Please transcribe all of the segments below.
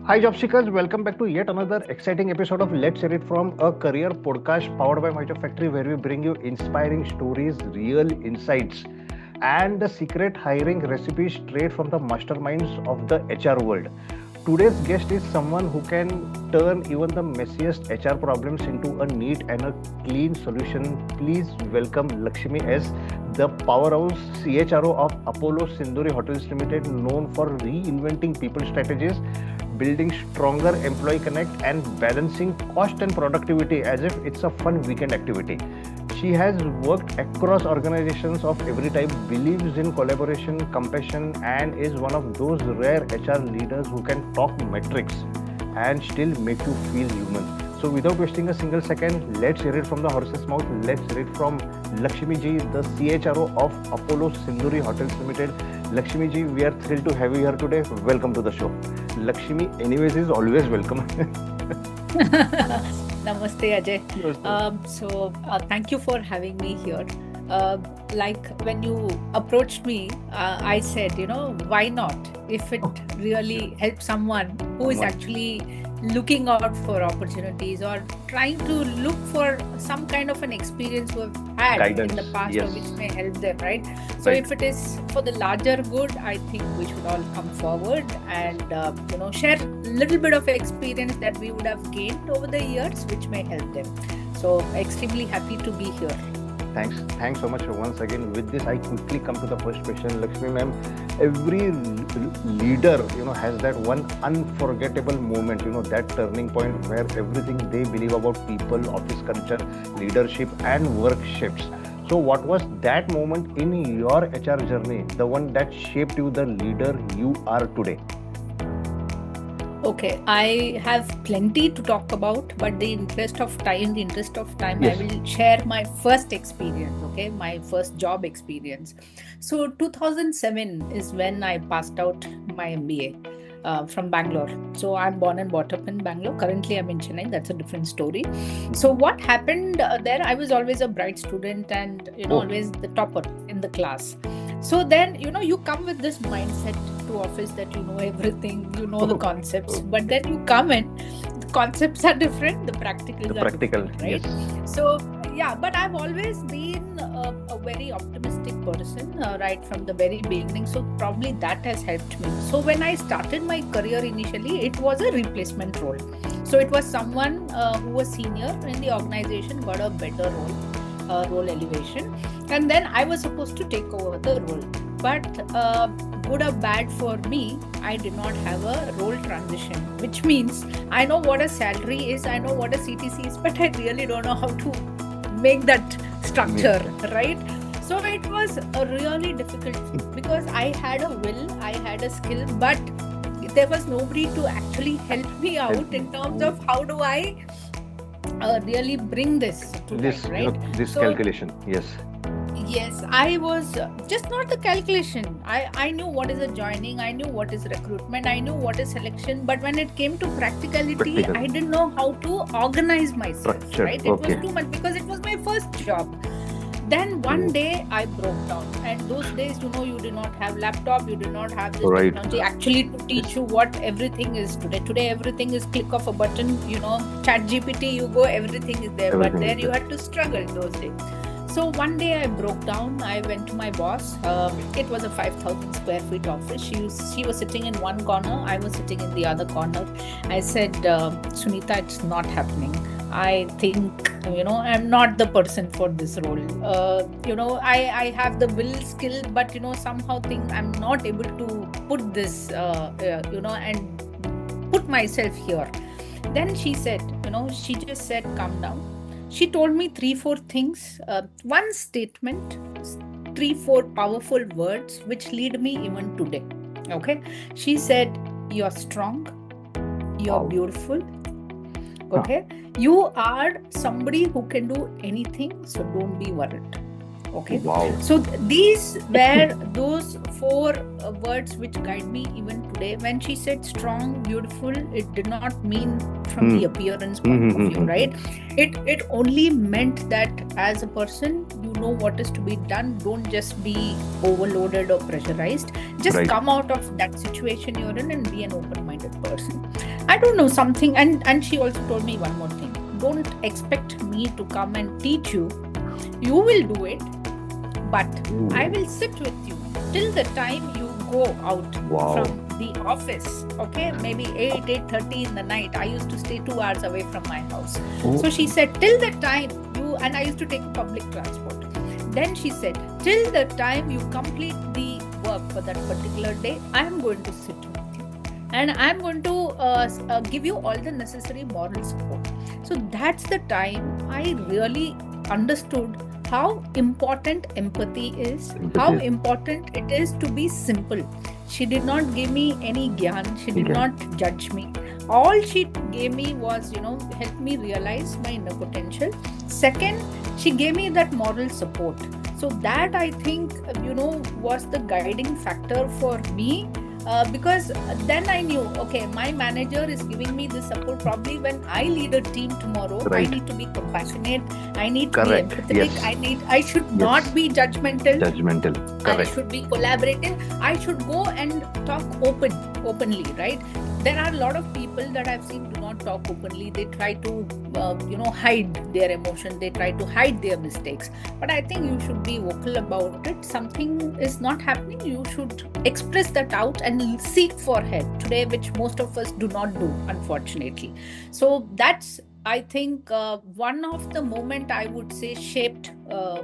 Hi, job seekers. Welcome back to yet another exciting episode of Let's Hear It From a Career podcast powered by My Job Factory, where we bring you inspiring stories, real insights, and the secret hiring recipes straight from the masterminds of the HR world. Today's guest is someone who can turn even the messiest HR problems into a neat and a clean solution. Please welcome Lakshmi as the powerhouse CHRO of Apollo Sindoori Hotels Limited, known for reinventing people strategies, building stronger employee connect, and balancing cost and productivity as if it's a fun weekend activity. She has worked across organizations of every type, believes in collaboration, compassion, and is one of those rare HR leaders who can talk metrics and still make you feel human. So, without wasting a single second, let's hear it from the horse's mouth. Let's hear it from Lakshmi ji, the CHRO of Apollo Sindoori Hotels Limited. Lakshmi ji, we are thrilled to have you here today. Welcome to the show. Lakshmi, anyways, is always welcome. Namaste, Ajay. Namaste. Thank you for having me here. Like when you approached me, I said, why not? If it really helps someone who is actually looking out for opportunities or trying to look for some kind of an experience we've had Guidance, in the past, yes. or which may help them, right? So Right. if it is for the larger good, I think we should all come forward and share a little bit of experience that we would have gained over the years, which may help them. So extremely happy to be here. Thanks so much once again. With this, I quickly come to the first question, Lakshmi ma'am. Every leader, has that one unforgettable moment, that turning point where everything they believe about people, office culture, leadership, and work shifts. So, what was that moment in your HR journey, the one that shaped you, the leader you are today? Okay, I have plenty to talk about, but the interest of time, Yes. I will share my first experience, okay, my first job experience. So 2007 is when I passed out my MBA from Bangalore. So I'm born and brought up in Bangalore. Currently, I'm in Chennai. That's a different story. So what happened there? I was always a bright student and Oh, always the topper in the class. So then you come with this mindset to office that you know everything, you know the concepts, but then you come in, the concepts are different, the practicals the are practical, different, yes. right? So yeah, but I've always been a very optimistic person right from the very beginning, so probably that has helped me. So when I started my career initially, it was a replacement role. So it was someone who was senior in the organization got a better role elevation, and then I was supposed to take over the role. But good or bad for me, I did not have a role transition, which means I know what a salary is, I know what a CTC is, but I really don't know how to make that structure, right? So it was a really difficult because I had a will, I had a skill, but there was nobody to actually help me out in terms of how do I really bring this to This, life, right? this So calculation, yes. yes, I was just not the calculation. I knew what is a joining, I knew what is recruitment, I knew what is selection, but when it came to practicality, Practical. I didn't know how to organize myself, Structure, right? It okay. was too much because it was my first job. Then one day I broke down, and those days, you did not have laptop, you did not have this Right. technology actually to teach you what everything is today. Today everything is click of a button, chat GPT, you go, everything is there. Everything But is then you there. had to struggle those days. So one day I broke down. I went to my boss. It was a 5,000 square feet office. She was sitting in one corner. I was sitting in the other corner. I said, Sunita, it's not happening. I think, I'm not the person for this role. I have the will, skill, but, somehow think I'm not able to put this, and put myself here. Then she said, she just said, calm down. She told me 3-4 things, one statement, 3-4 powerful words which lead me even today. Okay, she said, you're strong, you're Wow. beautiful, okay, you are somebody who can do anything, so don't be worried. Okay. Wow. So these were those four words which guide me even today. When she said strong, beautiful, it did not mean from the appearance point of view, right? It only meant that as a person, you know what is to be done. Don't just be overloaded or pressurized. Just come out of that situation you're in and be an open-minded person. I don't know something. And she also told me one more thing. Don't expect me to come and teach you. You will do it, but I will sit with you till the time you go out from the office. Okay, maybe 8:30 in the night. I used to stay 2 hours away from my house. So she said, till the time you, and I used to take public transport. Then she said, till the time you complete the work for that particular day, I am going to sit with you. And I'm going to give you all the necessary moral support. So that's the time I really understood how important empathy is, how important it is to be simple. She did not give me any gyan, she did not judge me. All she gave me was, help me realize my inner potential. Second, she gave me that moral support. So that I think, was the guiding factor for me. Because then I knew, okay, my manager is giving me this support. Probably when I lead a team tomorrow, I need to be compassionate. I need to be empathetic. I should not be judgmental. I should be collaborative. I should go and talk openly, right? There are a lot of people that I've seen do not talk openly. They try to, hide their emotion. They try to hide their mistakes. But I think you should be vocal about it. Something is not happening. You should express that out and seek for help today, which most of us do not do, unfortunately. So that's, I think, one of the moment I would say shaped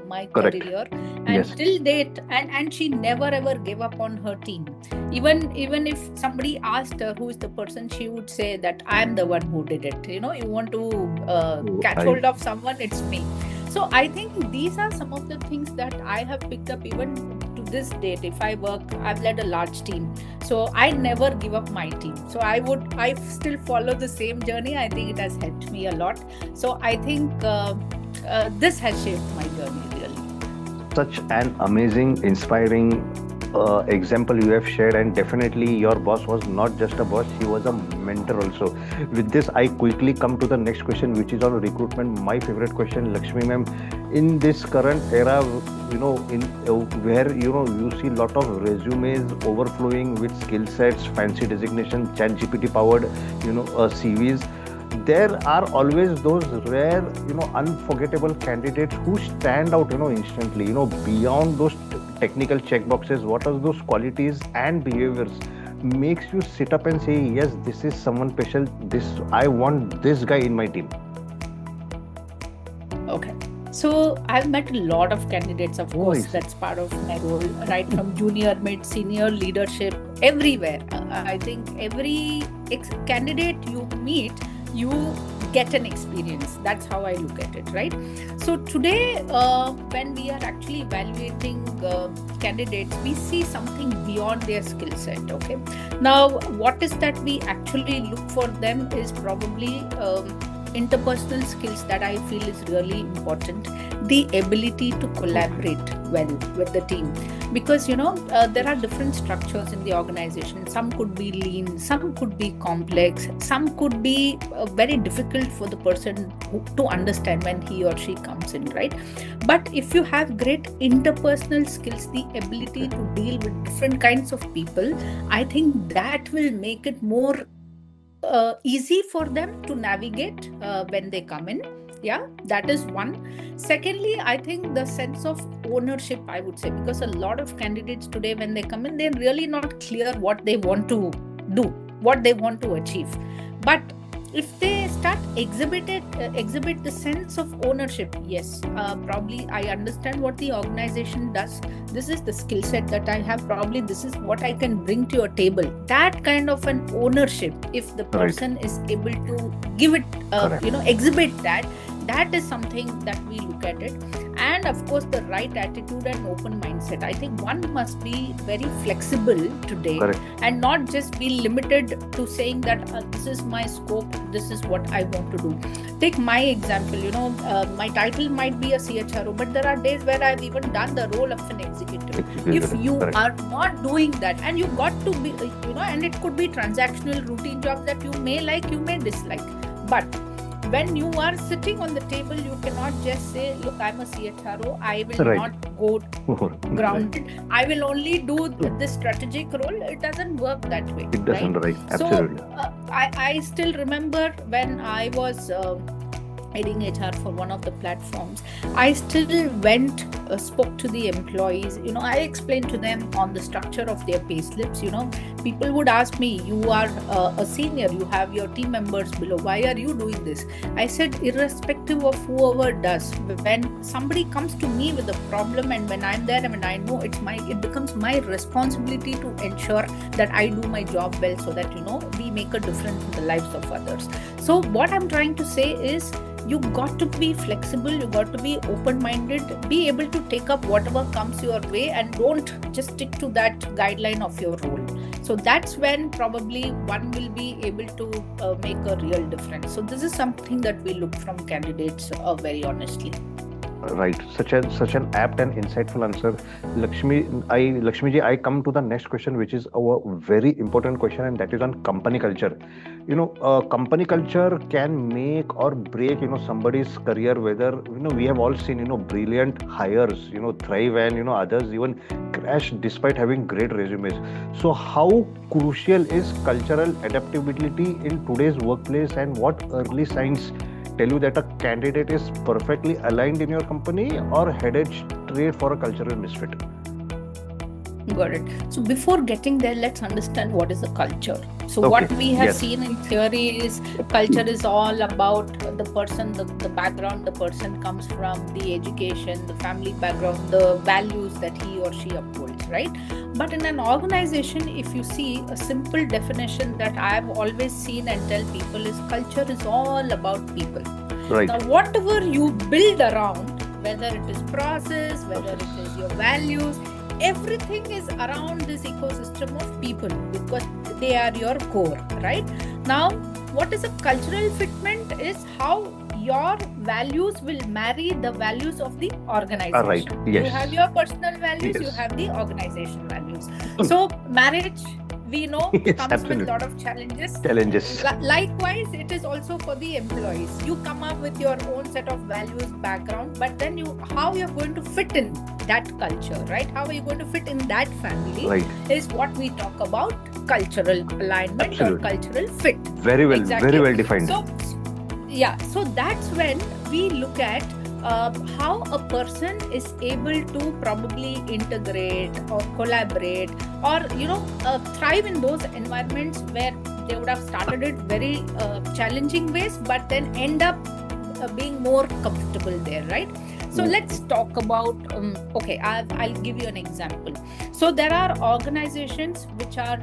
my career. And till date, and she never ever gave up on her team. Even if somebody asked her who is the person, she would say that I'm the one who did it. You want to catch hold of someone, it's me. So I think these are some of the things that I have picked up even to this date. If I work, I've led a large team. So I never give up my team. So I still follow the same journey. I think it has helped me a lot. So I think this has shaped my journey really. Such an amazing, inspiring example you have shared, and definitely your boss was not just a boss, he was a mentor also. With this, I quickly come to the next question, which is on recruitment. My favorite question, Lakshmi ma'am, in this current era, where you see a lot of resumes overflowing with skill sets, fancy designation, ChatGPT powered CVs. There are always those rare, unforgettable candidates who stand out, instantly, beyond those technical checkboxes. What are those qualities and behaviors makes you sit up and say, yes, this is someone special. I want this guy in my team. Okay. So I've met a lot of candidates, of course, that's part of my role, right from junior, mid, senior, leadership, everywhere. I think every candidate you meet, you get an experience. That's how I look at it, right? So today, when we are actually evaluating candidates, we see something beyond their skill set, okay? Now, what is that we actually look for them is probably interpersonal skills that I feel is really important. The ability to collaborate well with the team. Because, there are different structures in the organization. Some could be lean, some could be complex, some could be very difficult for the person to understand when he or she comes in, right? But if you have great interpersonal skills, the ability to deal with different kinds of people, I think that will make it more easy for them to navigate when they come in. Yeah, that is one. Secondly, I think the sense of ownership, I would say, because a lot of candidates today, when they come in, they're really not clear what they want to do, what they want to achieve. But if they start exhibit the sense of ownership, yes, probably I understand what the organization does. This is the skill set that I have. Probably this is what I can bring to your table. That kind of an ownership, if the person is able to give it, exhibit that is something that we look at it. and of course the right attitude and open mindset. I think one must be very flexible today. Correct. And not just be limited to saying that this is my scope, this is what I want to do. Take my example, my title might be a CHRO, but there are days where I've even done the role of an executive. If you Correct. are not doing that, and you got to be, and it could be transactional routine jobs that you may like, you may dislike, but when you are sitting on the table, you cannot just say, look, I'm a CHRO, I will Right. not go grounded. Right. I will only do this strategic role. It doesn't work that way. It doesn't, right? Absolutely. So I still remember when I was heading HR for one of the platforms, I still went, spoke to the employees. I explained to them on the structure of their pay slips. People would ask me, you are a senior, you have your team members below, why are you doing this? I said, irrespective of whoever does, when somebody comes to me with a problem, and when I'm there, when I know it becomes my responsibility to ensure that I do my job well, so that we make a difference in the lives of others. So what I'm trying to say is, you got to be flexible, you got to be open-minded, be able to take up whatever comes your way, and don't just stick to that guideline of your role. So that's when probably one will be able to make a real difference. So this is something that we look from candidates very honestly. Right, such an apt and insightful answer, Lakshmi ji. I come to the next question, which is a very important question, and that is on company culture. Company culture can make or break somebody's career. Whether we have all seen brilliant hires thrive, and others even crash despite having great resumes. So how crucial is cultural adaptability in today's workplace, and what early signs tell you that a candidate is perfectly aligned in your company or headed straight for a cultural misfit? Got it. So before getting there, let's understand what is a culture. So Okay. what we have Yes. seen in theory is culture is all about the person, the background the person comes from, the education, the family background, the values that he or she upholds, right? But in an organization, if you see, a simple definition that I have always seen and tell people is, culture is all about people. Right. Now, whatever you build around, whether it is process, whether it is your values, everything is around this ecosystem of people, because they are your core, right? Now, what is a cultural fitment is how your values will marry the values of the organization. Right. Yes. You have your personal values, you Yes. have the organization values. So marriage, we know, Yes, comes absolutely. with a lot of challenges. Challenges. Likewise, it is also for the employees. You come up with your own set of values, background, but then how you're going to fit in that culture, right? How are you going to fit in that family? Right. Is what we talk about cultural alignment. Absolutely. Or cultural fit. Very well. Exactly. Very well defined. So that's when we look at how a person is able to probably integrate or collaborate or thrive in those environments where they would have started it very challenging ways, but then end up being more comfortable there, right? So let's talk about I'll give you an example. So there are organizations which are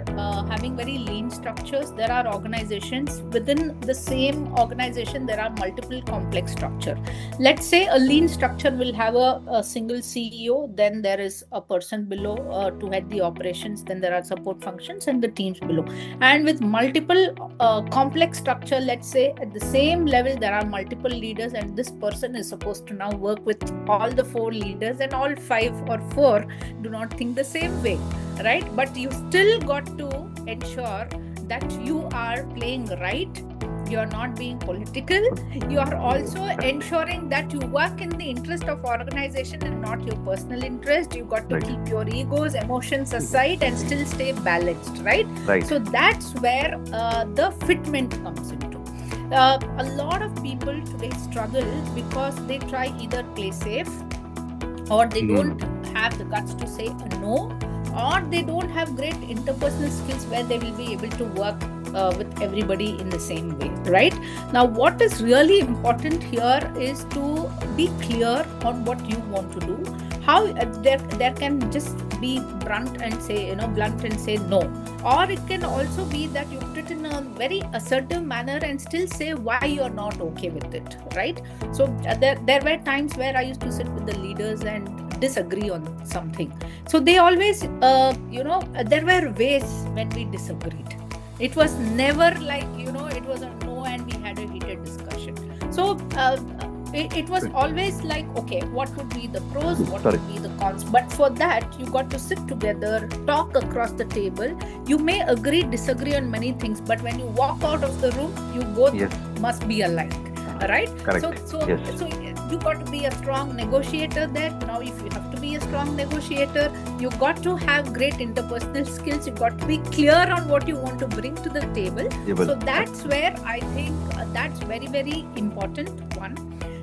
having very lean structures. There are organizations within the same organization, there are multiple complex structure. Let's say a lean structure will have a single CEO, then there is a person below to head the operations, then there are support functions and the teams below. And with multiple complex structure, let's say at the same level there are multiple leaders, and this person is supposed to now work with all the 4 leaders, and all 5 or 4 do not think the same way, right? But you still got to ensure that you are playing right, you are not being political, you are also ensuring that you work in the interest of organization and not your personal interest. You got to Right. keep your egos, emotions aside and still stay balanced, right? Right. So that's where the fitment comes into. A lot of people today struggle because they try either play safe, or they don't have the guts to say no, or they don't have great interpersonal skills where they will be able to work with everybody in the same way, right? Now, what is really important here is to be clear on what you want to do. How there can just be blunt and say no, or it can also be that you put it in a very assertive manner and still say why you're not okay with it, right? So there were times where I used to sit with the leaders and disagree on something. So they always there were ways when we disagreed. It was never like it was a no and we had a heated discussion. So it was always like, okay, what would be the pros, what would be the cons? But for that, you got to sit together, talk across the table. You may agree, disagree on many things, but when you walk out of the room, you both must be alike, right? Correct. So you got to be a strong negotiator there. Now, if you have to be a strong negotiator, you got to have great interpersonal skills. You got to be clear on what you want to bring to the table. So that's where I think that's very, very important. One.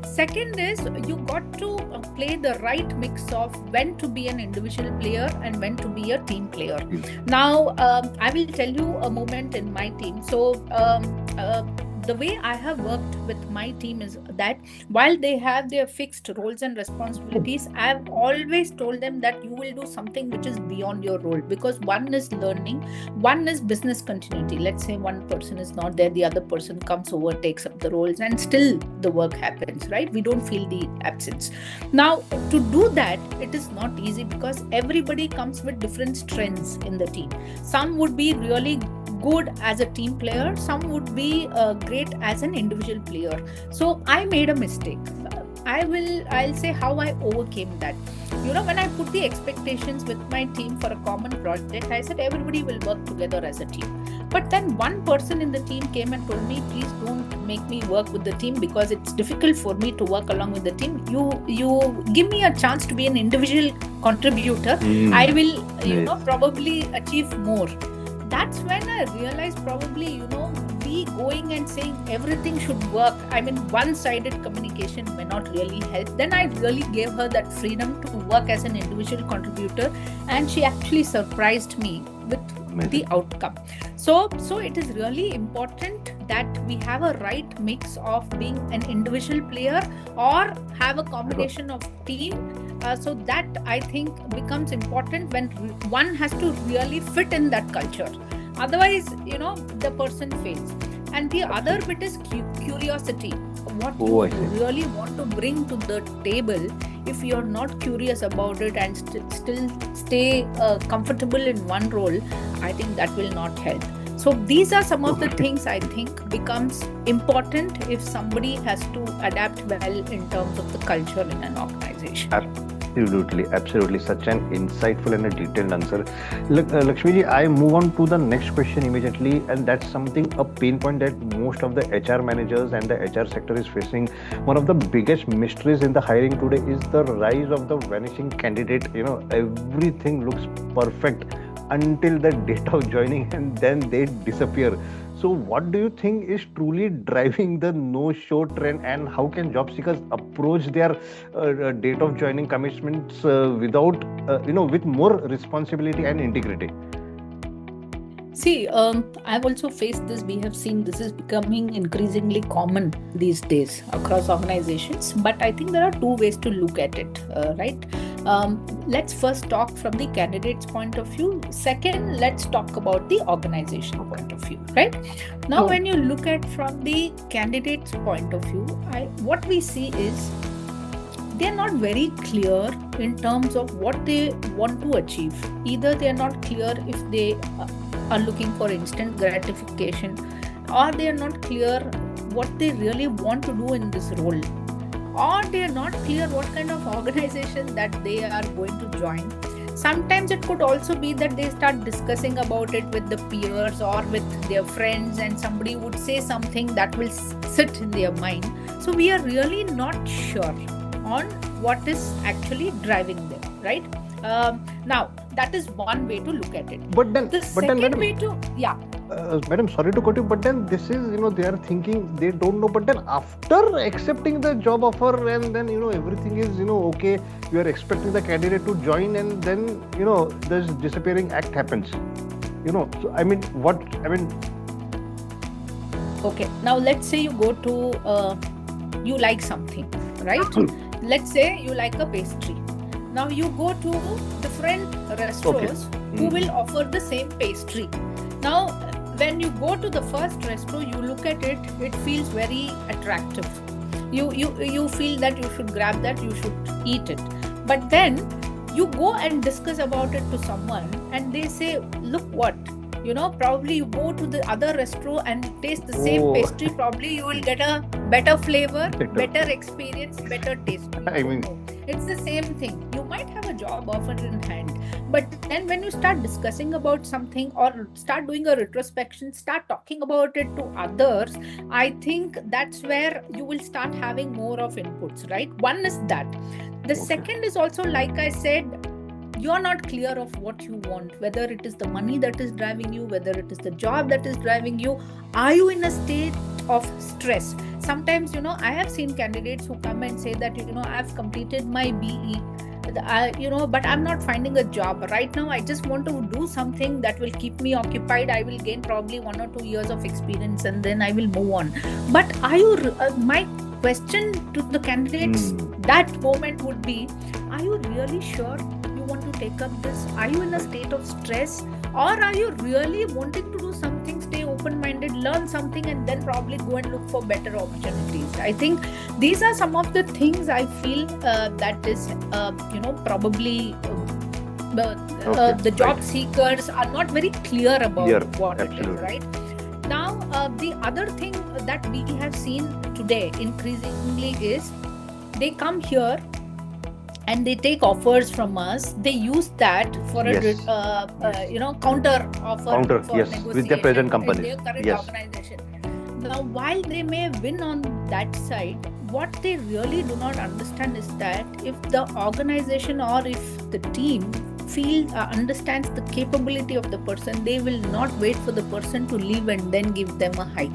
Second is you got to play the right mix of when to be an individual player and when to be a team player. Now, I will tell you a moment in my team. So the way I have worked with my team is that while they have their fixed roles and responsibilities, I have always told them that you will do something which is beyond your role, because one is learning, one is business continuity. Let's say one person is not there, the other person comes over, takes up the roles, and still the work happens, right? We don't feel the absence. Now, to do that, it is not easy because everybody comes with different strengths in the team. Some would be really good as a team player, some would be great as an individual player. So I made a mistake. I'll say how I overcame that. When I put the expectations with my team for a common project, I said everybody will work together as a team. But then one person in the team came and told me, please don't make me work with the team because it's difficult for me to work along with the team. You give me a chance to be an individual contributor. I will, probably achieve more. That's when I realized probably, we going and saying everything should work. I mean, one-sided communication may not really help. Then I really gave her that freedom to work as an individual contributor, and she actually surprised me with the outcome. So it is really important that we have a right mix of being an individual player or have a combination of team. So that I think becomes important when one has to really fit in that culture. Otherwise, the person fails. And the other bit is curiosity. What you really want to bring to the table, if you're not curious about it and still stay comfortable in one role, I think that will not help. So these are some of the things I think becomes important if somebody has to adapt well in terms of the culture in an organization. Absolutely. Such an insightful and a detailed answer. Lakshmi ji, I move on to the next question immediately, and that's a pain point that most of the HR managers and the HR sector is facing. One of the biggest mysteries in the hiring today is the rise of the vanishing candidate. Everything looks perfect until the date of joining, and then they disappear. So what do you think is truly driving the no-show trend, and how can job seekers approach their date of joining commitments without, with more responsibility and integrity? See, I've also faced this. We have seen this is becoming increasingly common these days across organizations. But I think there are two ways to look at it, right? Let's first talk from the candidate's point of view. Second, let's talk about the organization point of view, right? Now, when you look at from the candidate's point of view, what we see is they're not very clear in terms of what they want to achieve. Either they're not clear if they are looking for instant gratification, or they are not clear what they really want to do in this role, or they are not clear what kind of organization that they are going to join. Sometimes it could also be that they start discussing about it with the peers or with their friends, and somebody would say something that will sit in their mind. So we are really not sure on what is actually driving them, right? Now, that is one way to look at it. But then, madam, way to, madam, sorry to cut you, but then this is, they are thinking they don't know. But then after accepting the job offer, and then, everything is, okay, you are expecting the candidate to join, and then, this disappearing act happens. So, Okay, now let's say you go to, you like something, right? Let's say you like a pastry. Now you go to different restaurants who will offer the same pastry. Now, when you go to the first restaurant, you look at it, it feels very attractive. You feel that you should grab that, you should eat it. But then you go and discuss about it to someone and they say, look what, probably you go to the other restaurant and taste the same pastry, probably you will get a better flavor, better experience, better taste. I mean, it's the same thing. You might have a job offer in hand, but then when you start discussing about something or start doing a retrospection, start talking about it to others, I think that's where you will start having more of inputs, right? One is that. The second is also, like I said, you're not clear of what you want, whether it is the money that is driving you, whether it is the job that is driving you. Are you in a state of stress? Sometimes, I have seen candidates who come and say that, I've completed my BE, but I'm not finding a job. Right now, I just want to do something that will keep me occupied. I will gain probably 1 or 2 years of experience and then I will move on. But are you, my question to the candidates that moment would be, are you really sure you want to take up this? Are you in a state of stress, or are you really wanting to do something, stay open-minded, learn something, and then probably go and look for better opportunities? I think these are some of the things I feel that is probably the job seekers are not very clear about what it is, right? Now, the other thing that we have seen today increasingly is they come here and they take offers from us. They use that for a counter offer for negotiation with their present company, their current organization. Now, while they may win on that side, what they really do not understand is that if the organization or if the team understands the capability of the person, they will not wait for the person to leave and then give them a hike.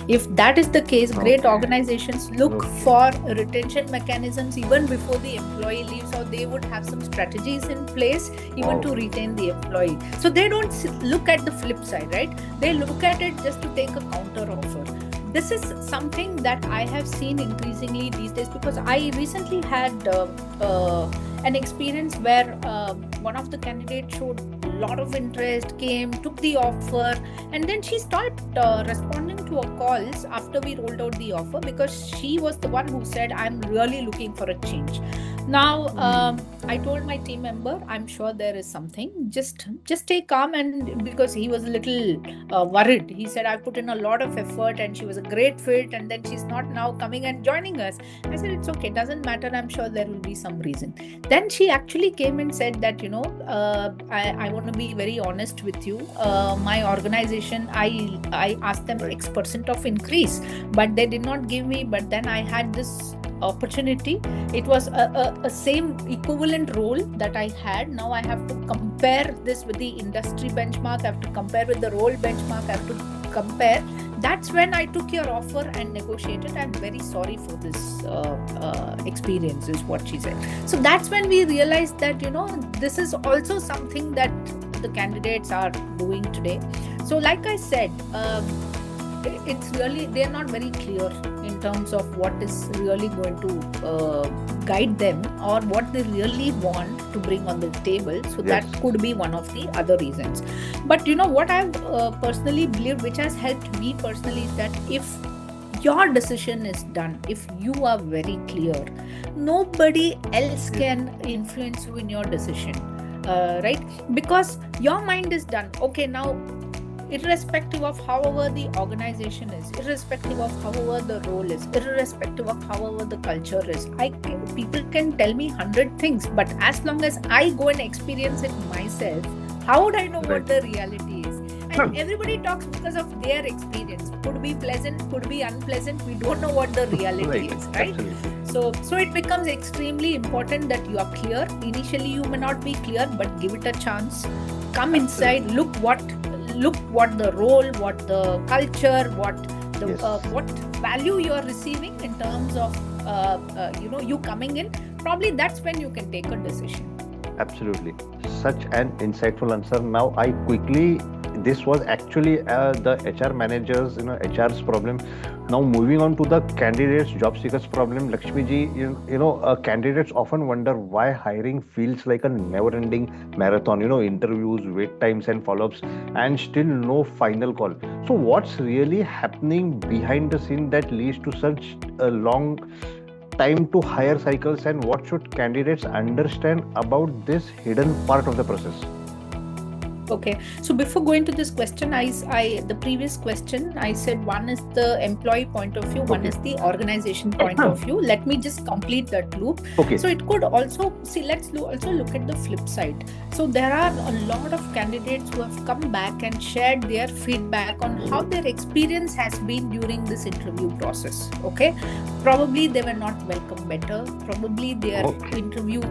If that is the case, great organizations look for retention mechanisms even before the employee leaves, or they would have some strategies in place even to retain the employee. So they don't look at the flip side, right? They look at it just to take a counter offer. This is something that I have seen increasingly these days, because I recently had an experience where one of the candidates showed a lot of interest, came, took the offer, and then she started responding to our calls after we rolled out the offer, because she was the one who said, I'm really looking for a change. Now, I told my team member, I'm sure there is something, just stay calm. And because he was a little worried, he said, I've put in a lot of effort and she was a great fit, and then she's not now coming and joining us. I said, it's okay, doesn't matter, I'm sure there will be some reason. Then she actually came and said that, I want to be very honest with you. My organization, I asked them X% of increase, but they did not give me. But then I had this opportunity. It was a same equivalent role that I had. Now I have to compare this with the industry benchmark. I have to compare with the role benchmark. I have to compare. That's when I took your offer and negotiated. I'm very sorry for this experience, is what she said. So that's when we realized that, this is also something that the candidates are doing today. So like I said, it's really, they're not very clear in terms of what is really going to guide them or what they really want to bring on the table. So that could be one of the other reasons. But what I've personally believed, which has helped me personally, is that if your decision is done, if you are very clear, nobody else can influence you in your decision, right? Because your mind is done. Okay, now, irrespective of however the organization is, irrespective of however the role is, irrespective of however the culture is, people can tell me 100 things, but as long as I go and experience it myself, how would I know what the reality is? And everybody talks because of their experience. Could be pleasant, could be unpleasant. We don't know what the reality is, right? So it becomes extremely important that you are clear. Initially, you may not be clear, but give it a chance. Come inside, look what the role, what the culture, what value you are receiving in terms of you coming in. Probably that's when you can take a decision. Absolutely, such an insightful answer. Now this was actually the HR managers, HR's problem. Now moving on to the candidates, job seekers problem, Lakshmi ji, candidates often wonder why hiring feels like a never-ending marathon. Interviews, wait times, and follow-ups, and still no final call. So what's really happening behind the scene that leads to such a long time to hire cycles, and what should candidates understand about this hidden part of the process? Okay, so before going to this question, the previous question, I said one is the employee point of view, one is the organization point of view. Let me just complete that loop. Okay. So it could also, let's also look at the flip side. So there are a lot of candidates who have come back and shared their feedback on how their experience has been during this interview process. Okay, probably they were not welcomed better. Probably their interview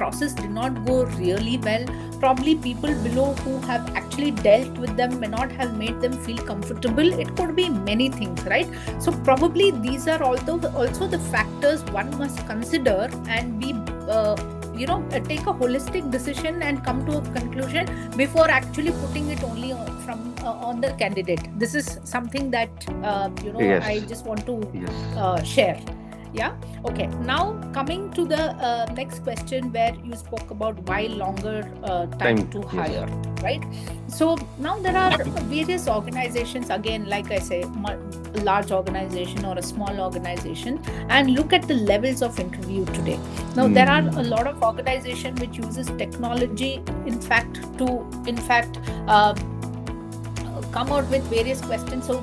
process did not go really well. Probably people below who have actually dealt with them may not have made them feel comfortable. It could be many things, right? So probably these are also the factors one must consider and be take a holistic decision and come to a conclusion before actually putting it only on the candidate. This is something that Yes. I just want to Yes. share. Yeah. Okay. Now coming to the next question where you spoke about why longer time to hire, right? So now there are various organizations, again, like I say, a large organization or a small organization, and look at the levels of interview today. Now there are a lot of organization which uses technology, in fact, come out with various questions. So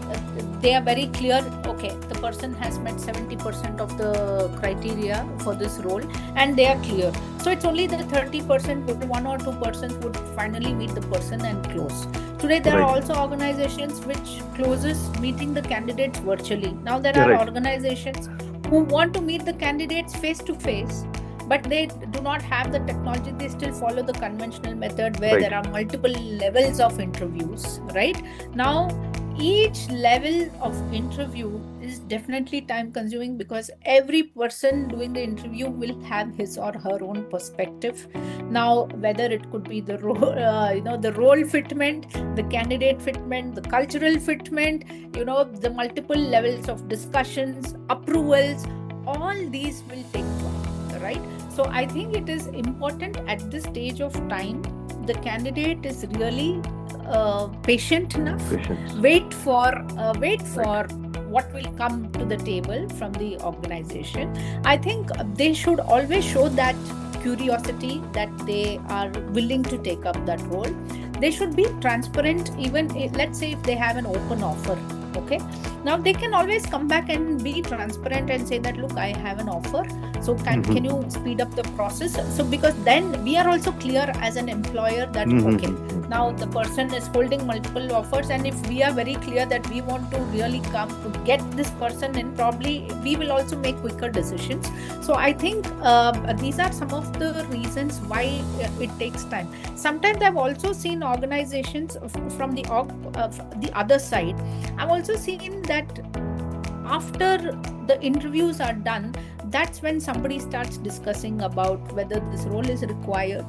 they are very clear. Okay, the person has met 70% of the criteria for this role, and they are clear. So it's only the 30%, 1 or 2% would finally meet the person and close. Today there are also organizations which closes meeting the candidates virtually. Now there are organizations who want to meet the candidates face to face, but they do not have the technology. They still follow the conventional method where there are multiple levels of interviews, right? Now, each level of interview is definitely time consuming because every person doing the interview will have his or her own perspective. Now, whether it could be the role, the role fitment, the candidate fitment, the cultural fitment, the multiple levels of discussions, approvals, all these will take time, right? So I think it is important at this stage of time, the candidate is really patient enough. Wait for what will come to the table from the organization. I think they should always show that curiosity, that they are willing to take up that role. They should be transparent, even let's say if they have an open offer. Okay, now they can always come back and be transparent and say that, look, I have an offer, so can you speed up the process? So because then we are also clear as an employer that okay, now the person is holding multiple offers, and if we are very clear that we want to really come to get this person in, probably we will also make quicker decisions. So I think these are some of the reasons why it takes time. Sometimes I've also seen organizations from the other side. I've also seen that after the interviews are done, that's when somebody starts discussing about whether this role is required,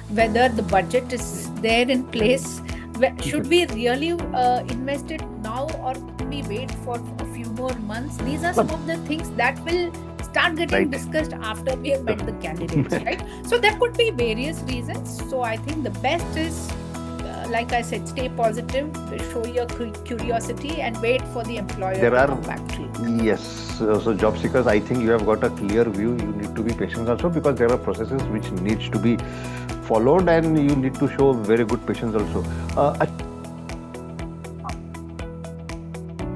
whether the budget is there in place, should we really invest it now, or can we wait for a few more months? These are some of the things that will start getting discussed after we have met the candidates, right? So there could be various reasons. So I think the best is, like I said, stay positive, show your curiosity, and wait for the employer to come back to you. Yes. So job seekers, I think you have got a clear view. You need to be patient also, because there are processes which needs to be followed, and you need to show very good patience also.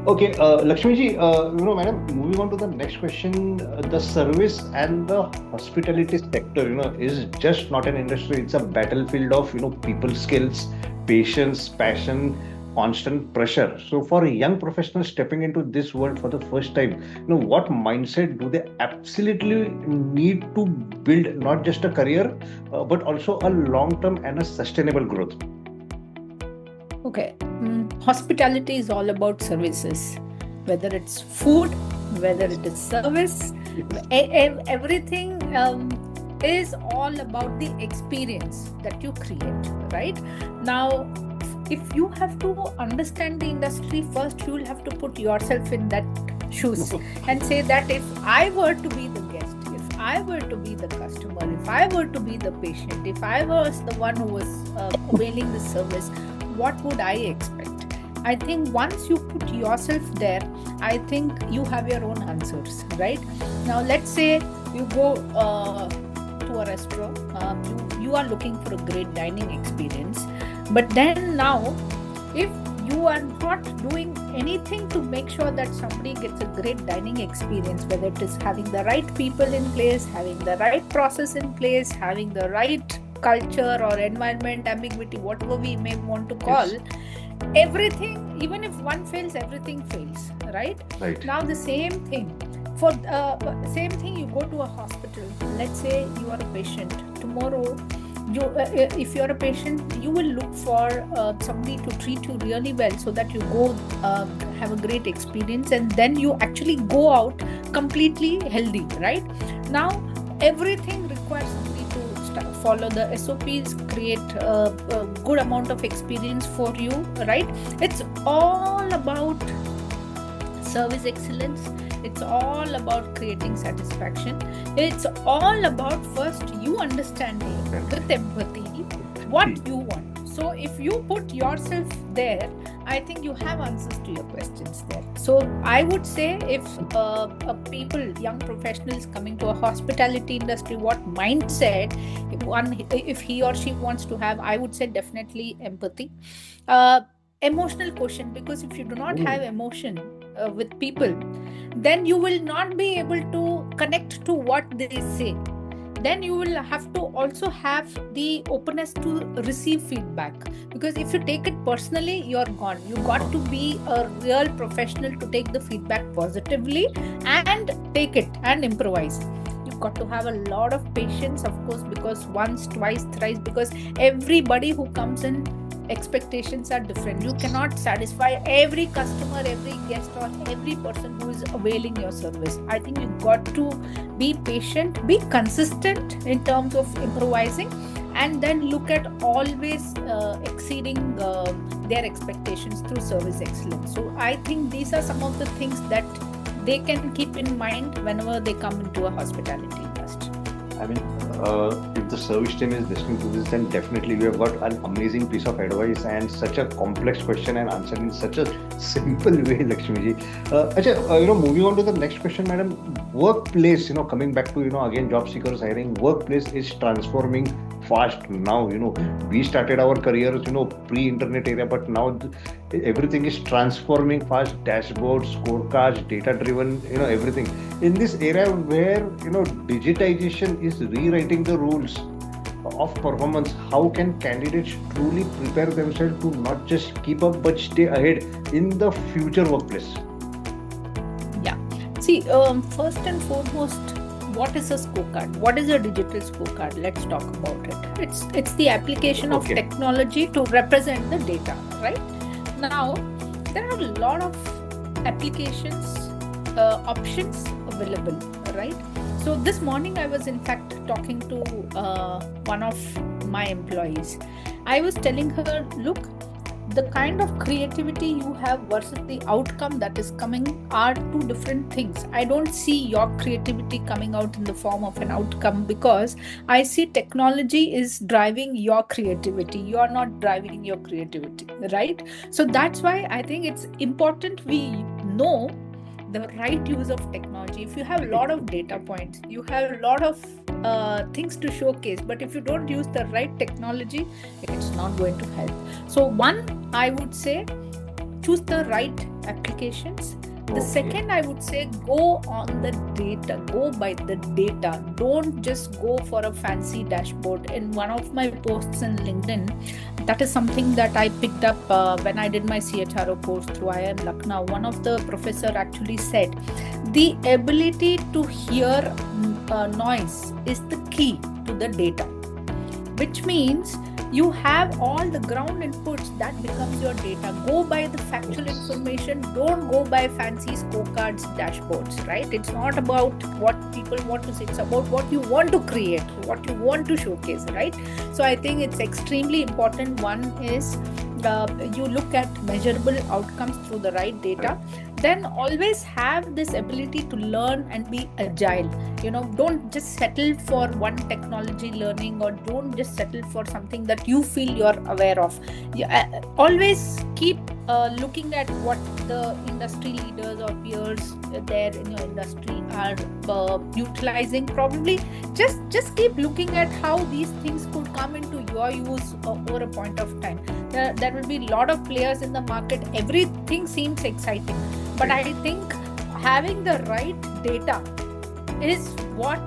Okay, Lakshmi ji, madam, moving on to the next question, the service and the hospitality sector, is just not an industry. It's a battlefield of, people skills, patience, passion, constant pressure. So for young professionals stepping into this world for the first time, what mindset do they absolutely need to build, not just a career, but also a long-term and a sustainable growth? Okay. Hospitality is all about services, whether it's food, whether it is service, everything is all about the experience that you create, right? Now, if you have to understand the industry first, you will have to put yourself in that shoes and say that if I were to be the guest, if I were to be the customer, if I were to be the patient, if I was the one who was availing the service, what would I expect? I think once you put yourself there, I think you have your own answers, right? Now, let's say you go to a restaurant, you are looking for a great dining experience, but then now, if you are not doing anything to make sure that somebody gets a great dining experience, whether it is having the right people in place, having the right process in place, having the right culture or environment, ambiguity, whatever we may want to call, everything, even if one fails, everything fails, right? Now the same thing, you go to a hospital. Let's say you are a patient. Tomorrow, if you're a patient, you will look for somebody to treat you really well, so that you go have a great experience, and then you actually go out completely healthy, right? Now everything requires somebody to follow the SOPs, create a good amount of experience for you, right? It's all about service excellence. It's all about creating satisfaction. It's all about first you understanding with empathy what you want. So if you put yourself there, I think you have answers to your questions there. So I would say, if people, young professionals coming to a hospitality industry, what mindset if he or she wants to have, I would say definitely empathy. Emotional quotient, because if you do not have emotion with people, then you will not be able to connect to what they say. Then you will have to also have the openness to receive feedback, because if you take it personally, you're gone. You got to be a real professional to take the feedback positively and take it and improvise. You've got to have a lot of patience, of course, because once, twice, thrice, because everybody who comes in, expectations are different. You cannot satisfy every customer, every guest, or every person who is availing your service. I think you've got to be patient, be consistent in terms of improvising, and then look at always exceeding their expectations through service excellence. So I think these are some of the things that they can keep in mind whenever they come into a hospitality industry. I mean, if the service team is listening to this, then definitely we have got an amazing piece of advice and such a complex question and answered in such a simple way, Lakshmi ji. Moving on to the next question, madam. Workplace, coming back to, again, job seekers hiring, workplace is transforming fast now. We started our careers, pre-internet era, but now everything is transforming fast. Dashboards, scorecards, data-driven, everything. In this era where, digitization is rewriting the rules of performance, how can candidates truly prepare themselves to not just keep up but stay ahead in the future workplace? Yeah. See, first and foremost, what is a scorecard? What is a digital scorecard? Let's talk about it. It's the application of technology to represent the data, right? Now, there are a lot of applications, options available, right? So this morning I was in fact talking to one of my employees. I was telling her, look, the kind of creativity you have versus the outcome that is coming are two different things. I don't see your creativity coming out in the form of an outcome, because I see technology is driving your creativity. You are not driving your creativity, right? So that's why I think it's important we know the right use of technology. If you have a lot of data points, you have a lot of things to showcase, but if you don't use the right technology, it's not going to help. So one, I would say, choose the right applications. The second, I would say, go on the data, go by the data. Don't just go for a fancy dashboard. In one of my posts in LinkedIn, that is something that I picked up when I did my CHRO course through IIM Lucknow. One of the professor actually said, the ability to hear noise is the key to the data, which means you have all the ground inputs, that becomes your data. Go by the factual information. Don't go by fancy scorecards, dashboards, right? It's not about what people want to say. It's about what you want to create, what you want to showcase, right? So I think it's extremely important. One is you look at measurable outcomes through the right data, then always have this ability to learn and be agile. Don't just settle for one technology learning, or don't just settle for something that you feel you're aware of. Always keep looking at what the industry leaders or peers there in your industry are utilizing. Probably just keep looking at how these things could come into your use over a point of time. There will be a lot of players in the market. Everything seems exciting, but I think having the right data is what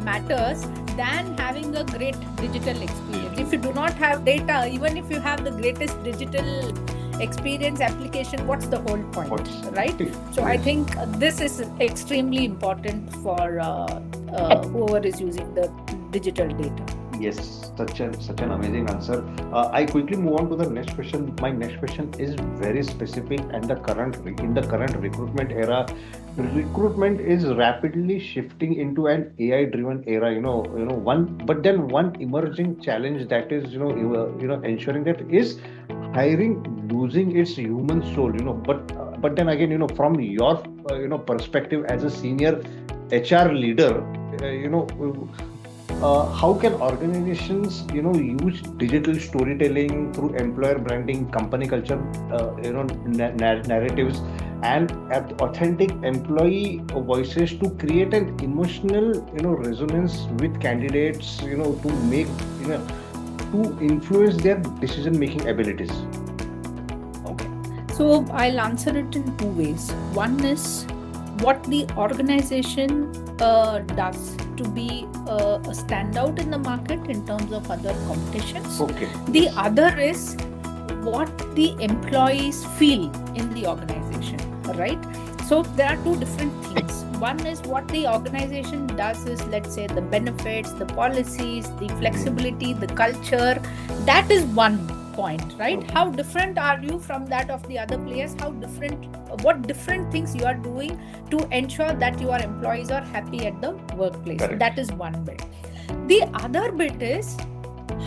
matters than having a great digital experience. If you do not have data, even if you have the greatest digital experience application, what's the whole point, right? So I think this is extremely important for whoever is using the digital data. Yes, such an amazing answer. I quickly move on to the next question. My next question is very specific, and in the current recruitment era, recruitment is rapidly shifting into an AI-driven era. One emerging challenge that is ensuring that is hiring losing its human soul. But then again, from your perspective as a senior HR leader, how can organizations use digital storytelling through employer branding, company culture, narratives, and authentic employee voices to create an emotional resonance with candidates, to make to influence their decision making abilities? Okay, so I'll answer it in two ways. One is what the organization does to be a standout in the market in terms of other competitions. Okay. The other is what the employees feel in the organization, right? So there are two different things. One is what the organization does is, let's say, the benefits, the policies, the flexibility, the culture. That is one point, right? Okay. How different are you from that of the other players? What different things you are doing to ensure that your employees are happy at the workplace? Correct. That is one bit. The other bit is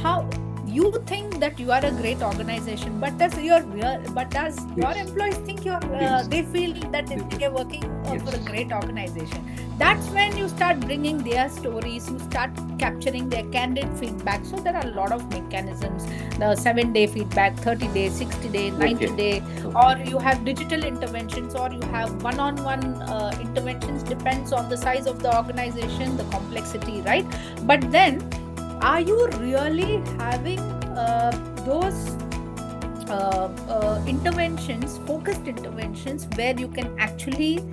how you think that you are a great organization, but does your employees think they feel that they are working for a great organization? That's when you start bringing their stories, you start capturing their candid feedback. So there are a lot of mechanisms: the 7-day feedback, 30-day, 60-day, 90-day, or you have digital interventions, or you have one-on-one interventions. Depends on the size of the organization, the complexity, right? But then, are you really having those interventions, focused interventions, where you can actually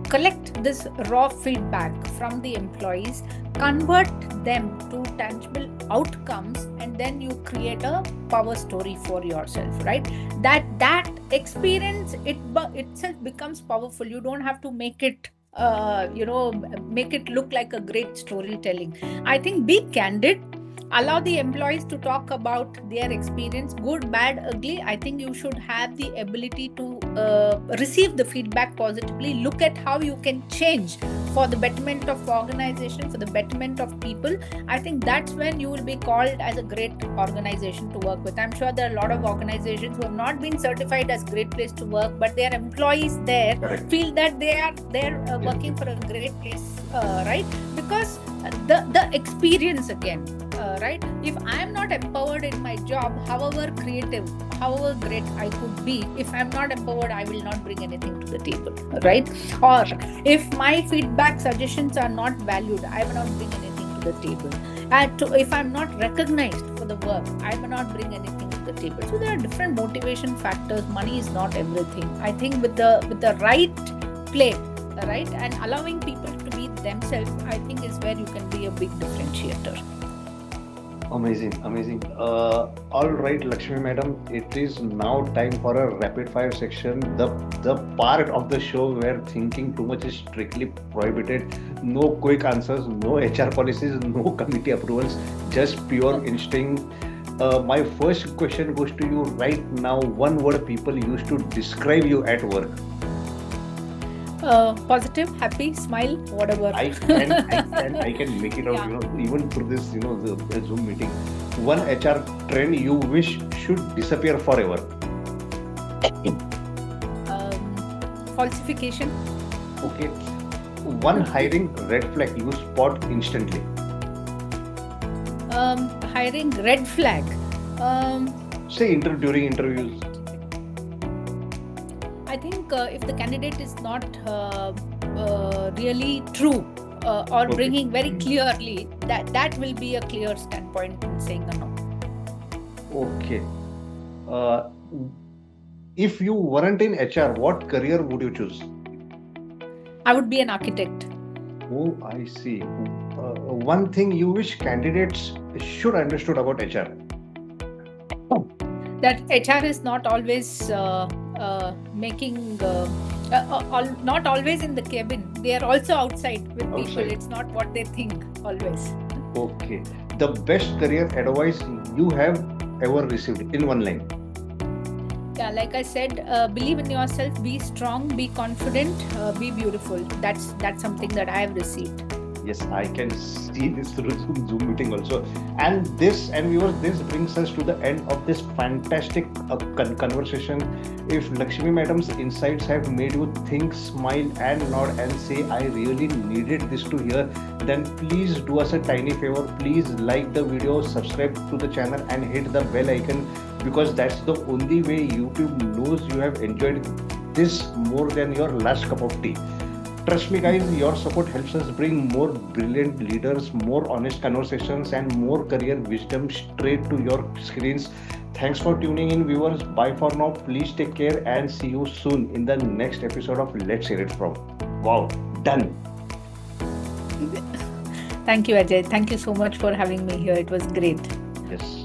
collect this raw feedback from the employees, convert them to tangible outcomes, and then you create a power story for yourself, right? That experience itself becomes powerful. You don't have to make it make it look like a great storytelling. I think be candid, allow the employees to talk about their experience, good, bad, ugly. I think you should have the ability to receive the feedback positively, look at how you can change for the betterment of organization, for the betterment of people. I think that's when you will be called as a great organization to work with. I'm sure there are a lot of organizations who have not been certified as great place to work, but their employees there feel that they are working for a great place, right? Because the experience again, right? If I am not empowered in my job, however creative, however great I could be, if I am not empowered, I will not bring anything to the table, right? Or if my feedback suggestions are not valued, I will not bring anything to the table. And if I'm not recognized for the work, I will not bring anything to the table. So there are different motivation factors. Money is not everything. I think with the right play, right, and allowing people to be themselves, I think is where you can be a big differentiator. Amazing. All right, Lakshmi madam, it is now time for a rapid fire section, the part of the show where thinking too much is strictly prohibited. No quick answers, no HR policies, no committee approvals, just pure instinct. My first question goes to you right now. One word people use to describe you at work. Positive, happy, smile, whatever. I can make it out, Yeah. even through this, the Zoom meeting. One HR trend you wish should disappear forever. Falsification. Okay. One hiring red flag you spot instantly. Hiring red flag. Say during interviews. I think if the candidate is not really true or Okay. bringing very clearly, that will be a clear standpoint in saying a no. Okay. If you weren't in HR, what career would you choose? I would be an architect. Oh, I see. One thing you wish candidates should understood about HR. That HR is not always making, not always in the cabin. They are also outside with people. Outside. It's not what they think always. Okay. The best career advice you have ever received in one line. Yeah, like I said, believe in yourself, be strong, be confident, be beautiful. That's something that I have received. Yes, I can see this through Zoom meeting also. And viewers, this brings us to the end of this fantastic conversation. If Lakshmi Madam's insights have made you think, smile and nod and say, I really needed this to hear, then please do us a tiny favor. Please like the video, subscribe to the channel and hit the bell icon, because that's the only way YouTube knows you have enjoyed this more than your last cup of tea. Trust me guys, your support helps us bring more brilliant leaders, more honest conversations and more career wisdom straight to your screens. Thanks for tuning in viewers. Bye for now. Please take care and see you soon in the next episode of Let's Hear It From. Wow, done. Thank you, Ajay. Thank you so much for having me here. It was great. Yes.